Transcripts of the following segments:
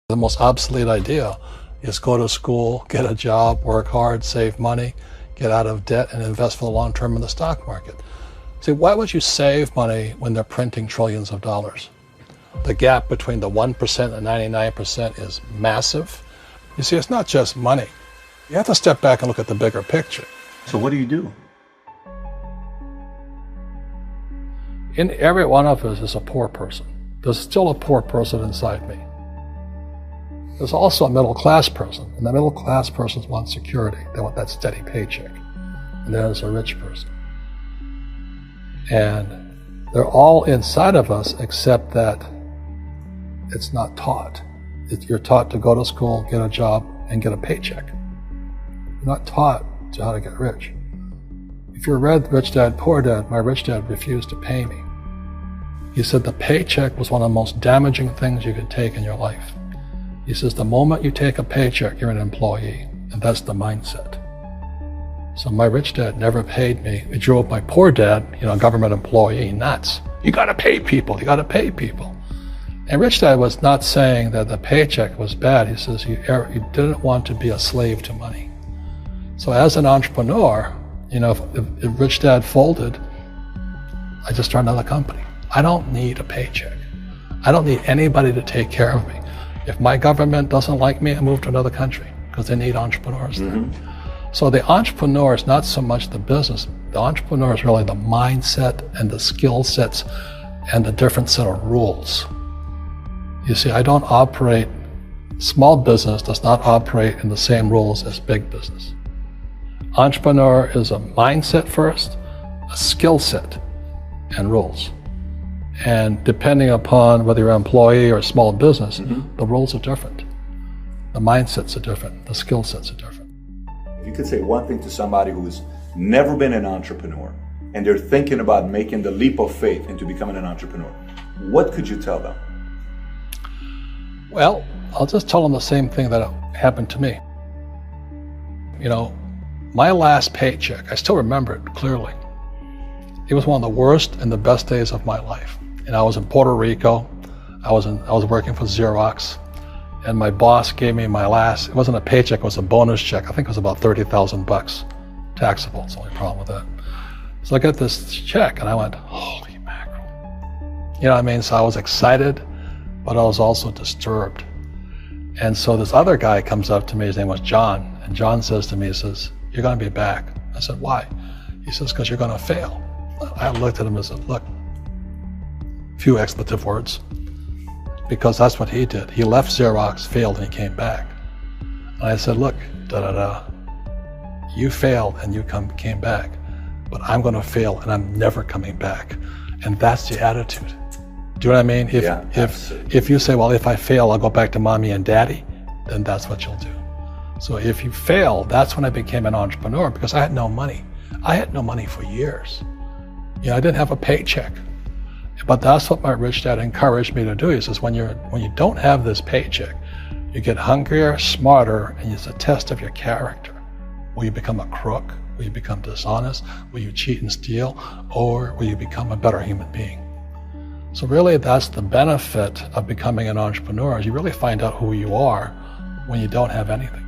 The most obsolete idea is go to school, get a job, work hard, save money, get out of debt, and invest for the long term in the stock market. See, why would you save money when they're printing trillions of dollars? The gap between the 1% and 99% is massive. You see, it's not just money. You have to step back and look at the bigger picture. So what do you do? In every one of us is a poor person. There's still a poor person inside me. There's also a middle class person, and the middle class persons want security. They want that steady paycheck. And there's a rich person. And they're all inside of us, except that it's not taught. You're taught to go to school, get a job, and get a paycheck. You're not taught to how to get rich. If you read Rich Dad, Poor Dad, my rich dad refused to pay me. He said the paycheck was one of the most damaging things you could take in your life. He says the moment you take a paycheck, you're an employee, and that's the mindset. So my rich dad never paid me. He drove my poor dad, government employee, nuts. You gotta pay people, you gotta pay people. And rich dad was not saying that the paycheck was bad. He says you didn't want to be a slave to money. So as an entrepreneur, if rich dad folded, I just started another company. I don't need a paycheck. I don't need anybody to take care of me. If my government doesn't like me, I move to another country because they need entrepreneurs there. So the entrepreneur is not so much the business. The entrepreneur is really the mindset and the skill sets and the different set of rules. You see, small business does not operate in the same rules as big business. Entrepreneur is a mindset first, a skill set, and rules. And depending upon whether you're an employee or a small business, the rules are different. The mindsets are different. The skill sets are different. If you could say one thing to somebody who's never been an entrepreneur and they're thinking about making the leap of faith into becoming an entrepreneur, what could you tell them? Well, I'll just tell them the same thing that happened to me. My last paycheck, I still remember it clearly. It was one of the worst and the best days of my life. And I was in Puerto Rico. I was working for Xerox, and my boss gave me my last. It wasn't a paycheck; it was a bonus check. I think it was about $30,000, taxable. It's the only problem with that. So I got this check, and I went, "Holy mackerel!" You know what I mean? So I was excited, but I was also disturbed. And so this other guy comes up to me. His name was John, and John says to me, he says, "You're going to be back." I said, "Why?" He says, "Because you're going to fail." I looked at him and said, "Look," few expletive words, because that's what he did. He left Xerox, failed, and he came back. And I said, "Look, you failed and you came back, but I'm going to fail and I'm never coming back." And that's the attitude. Do you know what I mean? If you say, "Well, if I fail, I'll go back to mommy and daddy," then that's what you'll do. So if you fail, that's when I became an entrepreneur, because I had no money. I had no money for years. I didn't have a paycheck. But that's what my rich dad encouraged me to do. He says, when you don't have this paycheck, you get hungrier, smarter, and it's a test of your character. Will you become a crook? Will you become dishonest? Will you cheat and steal? Or will you become a better human being? So really, that's the benefit of becoming an entrepreneur, is you really find out who you are when you don't have anything.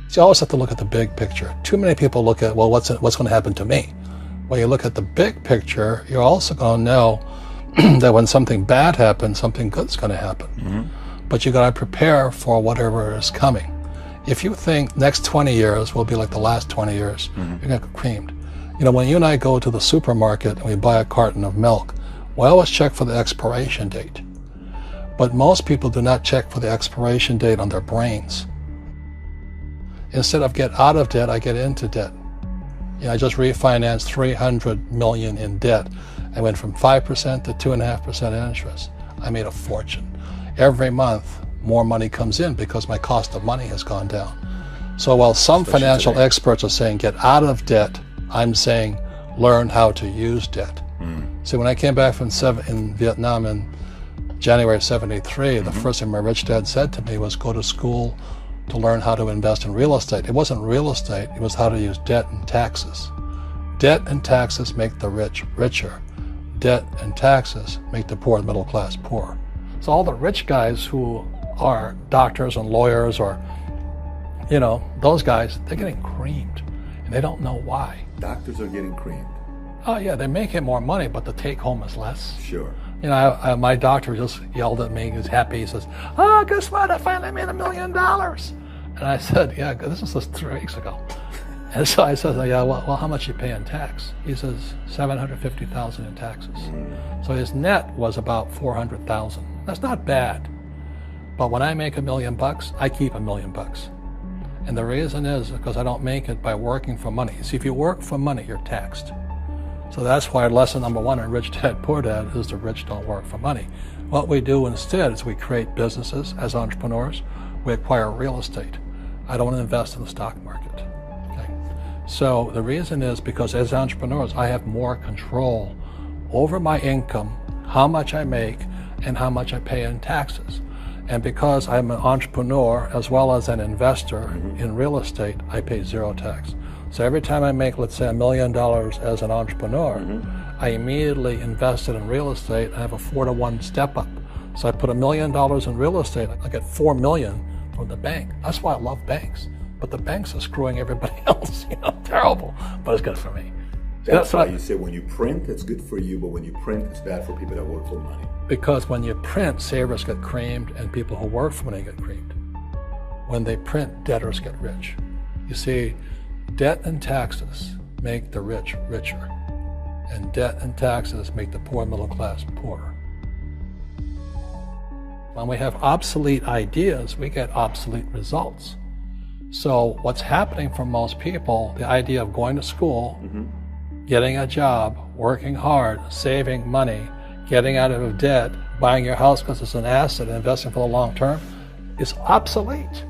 So you always have to look at the big picture. Too many people look at, well, what's going to happen to me? When you look at the big picture, you're also going to know that when something bad happens, something good's going to happen. But you got to prepare for whatever is coming. If you think next 20 years will be like the last 20 years, you're going to get creamed. When you and I go to the supermarket and we buy a carton of milk, we always check for the expiration date. But most people do not check for the expiration date on their brains. Instead of get out of debt, I get into debt. I just refinanced $300 million in debt. I went from 5% to 2.5% interest. I made a fortune. Every month, more money comes in because my cost of money has gone down. So while some financial experts are saying get out of debt, I'm saying learn how to use debt. So when I came back from in Vietnam in January of '73, the first thing my rich dad said to me was go to school to learn how to invest in real estate. It wasn't real estate, it was how to use debt and taxes. Debt and taxes make the rich richer. Debt and taxes make the poor and middle class poor. So all the rich guys who are doctors and lawyers or, those guys, they're getting creamed. And they don't know why. Doctors are getting creamed. Oh, yeah, they're making more money, but the take home is less. Sure. My doctor just yelled at me. He was happy. He says, "Oh, guess what? I finally made $1 million." And I said, "Yeah, this was just 3 weeks ago." And so I said, "Yeah, well, how much you pay in tax?" He says, $750,000 in taxes. So his net was about $400,000. That's not bad. But when I make $1 million, I keep $1 million. And the reason is because I don't make it by working for money. See, if you work for money, you're taxed. So that's why lesson number 1 in Rich Dad, Poor Dad is the rich don't work for money. What we do instead is we create businesses as entrepreneurs. We acquire real estate. I don't invest in the stock market. Okay? So the reason is because as entrepreneurs, I have more control over my income, how much I make, and how much I pay in taxes. And because I'm an entrepreneur as well as an investor in real estate, I pay 0 tax. So every time I make, let's say, $1 million as an entrepreneur, I immediately invested in real estate. I have a 4-to-1 step up. So I put $1 million in real estate. I get $4 million from the bank. That's why I love banks. But the banks are screwing everybody else. Terrible. But it's good for me. That's why you say when you print, it's good for you, but when you print, it's bad for people that work for money. Because when you print, savers get creamed and people who work for money get creamed. When they print, debtors get rich. You see, debt and taxes make the rich richer, and debt and taxes make the poor middle class poorer. When we have obsolete ideas, we get obsolete results. So what's happening for most people, the idea of going to school, getting a job, working hard, saving money, getting out of debt, buying your house because it's an asset, and investing for the long term, is obsolete.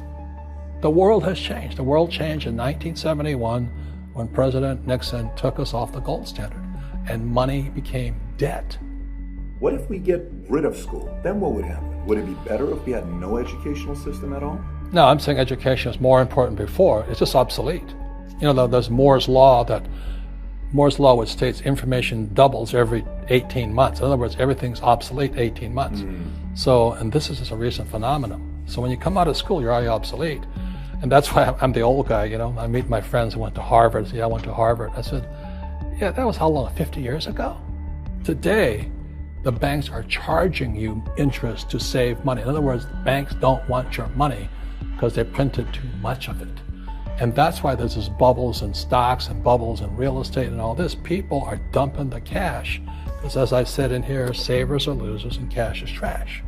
The world has changed. The world changed in 1971 when President Nixon took us off the gold standard and money became debt. What if we get rid of school? Then what would happen? Would it be better if we had no educational system at all? No, I'm saying education is more important before. It's just obsolete. There's Moore's Law which states information doubles every 18 months. In other words, everything's obsolete 18 months. So, and this is just a recent phenomenon. So when you come out of school, you're already obsolete. And that's why I'm the old guy, I meet my friends who went to Harvard. Say, I went to Harvard. I said, yeah, that was how long, 50 years ago? Today, the banks are charging you interest to save money. In other words, banks don't want your money because they printed too much of it. And that's why there's this bubbles in stocks and bubbles in real estate and all this. People are dumping the cash because, as I said in here, savers are losers and cash is trash.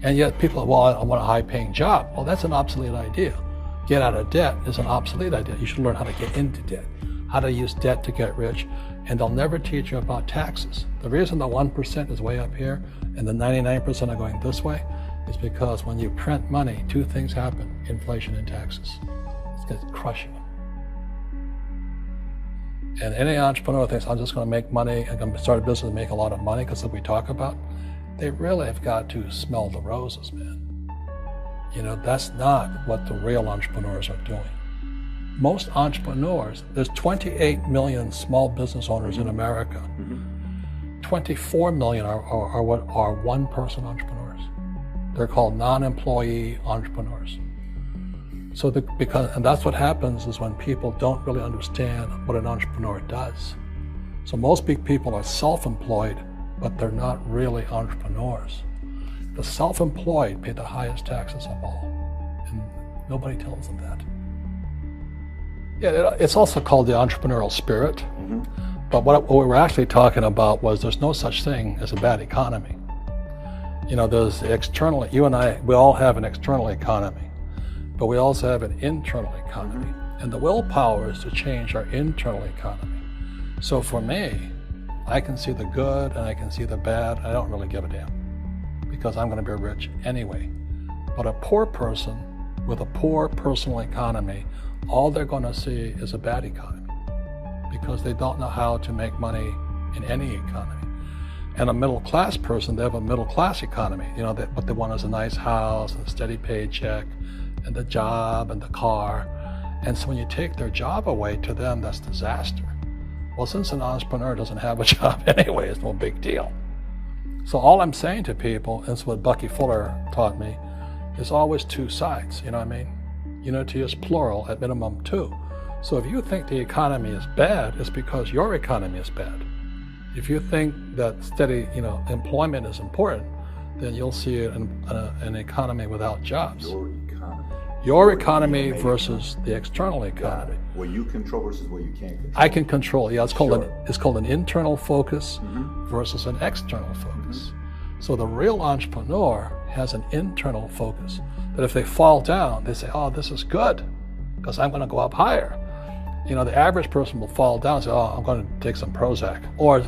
And yet people are, well, I want a high-paying job. Well, that's an obsolete idea. Get out of debt is an obsolete idea. You should learn how to get into debt, how to use debt to get rich, and they'll never teach you about taxes. The reason the 1% is way up here and the 99% are going this way is because when you print money, 2 things happen: inflation and taxes. It's going to crush you. And any entrepreneur thinks, I'm just going to make money, I'm going to start a business and make a lot of money because that we talk about, they really have got to smell the roses, man. That's not what the real entrepreneurs are doing. Most entrepreneurs, there's 28 million small business owners in America. 24 million are what are one-person entrepreneurs. They're called non-employee entrepreneurs. So and that's what happens is when people don't really understand what an entrepreneur does. So most big people are self-employed, but they're not really entrepreneurs. The self-employed pay the highest taxes of all, and nobody tells them that. Yeah, it's also called the entrepreneurial spirit, but what we were actually talking about was there's no such thing as a bad economy. There's the external, you and I, we all have an external economy, but we also have an internal economy, and the willpower is to change our internal economy. So for me, I can see the good and I can see the bad, and I don't really give a damn, because I'm going to be rich anyway. But a poor person with a poor personal economy, all they're going to see is a bad economy because they don't know how to make money in any economy. And a middle class person, they have a middle class economy. What they want is a nice house, and a steady paycheck, and the job, and the car. And so when you take their job away, to them, that's disaster. Well, since an entrepreneur doesn't have a job anyway, it's no big deal. So all I'm saying to people, is what Bucky Fuller taught me, is always two sides, you know what I mean? Unity is plural, at minimum two. So if you think the economy is bad, it's because your economy is bad. If you think that steady, employment is important, then you'll see an economy without jobs. Your economy versus the external economy. What you control versus what you can't control. I can control. Yeah, it's called an internal focus versus an external focus. So the real entrepreneur has an internal focus. That if they fall down, they say, "Oh, this is good, because I'm going to go up higher." The average person will fall down and say, "Oh, I'm going to take some Prozac," or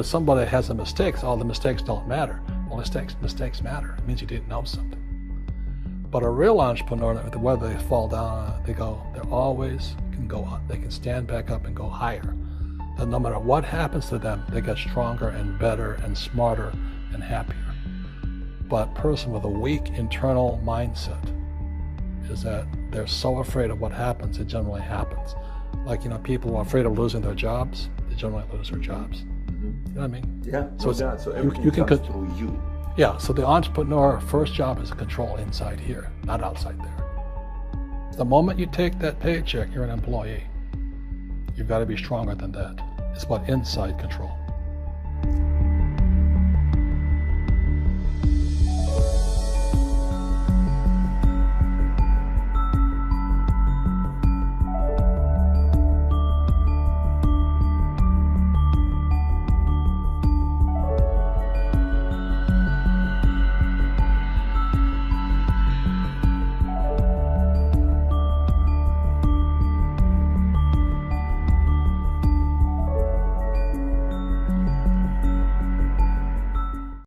somebody has a mistake. "Oh, the mistakes don't matter." Well, mistakes matter. It means you didn't know something. But a real entrepreneur, whether they fall down, they always can go up. They can stand back up and go higher. And no matter what happens to them, they get stronger and better and smarter and happier. But a person with a weak internal mindset is that they're so afraid of what happens, it generally happens. Like, people who are afraid of losing their jobs, they generally lose their jobs. You know what I mean? Yeah, so everything comes through you. Yeah, so the entrepreneur first job is to control inside here, not outside there. The moment you take that paycheck, you're an employee. You've got to be stronger than that. It's about inside control.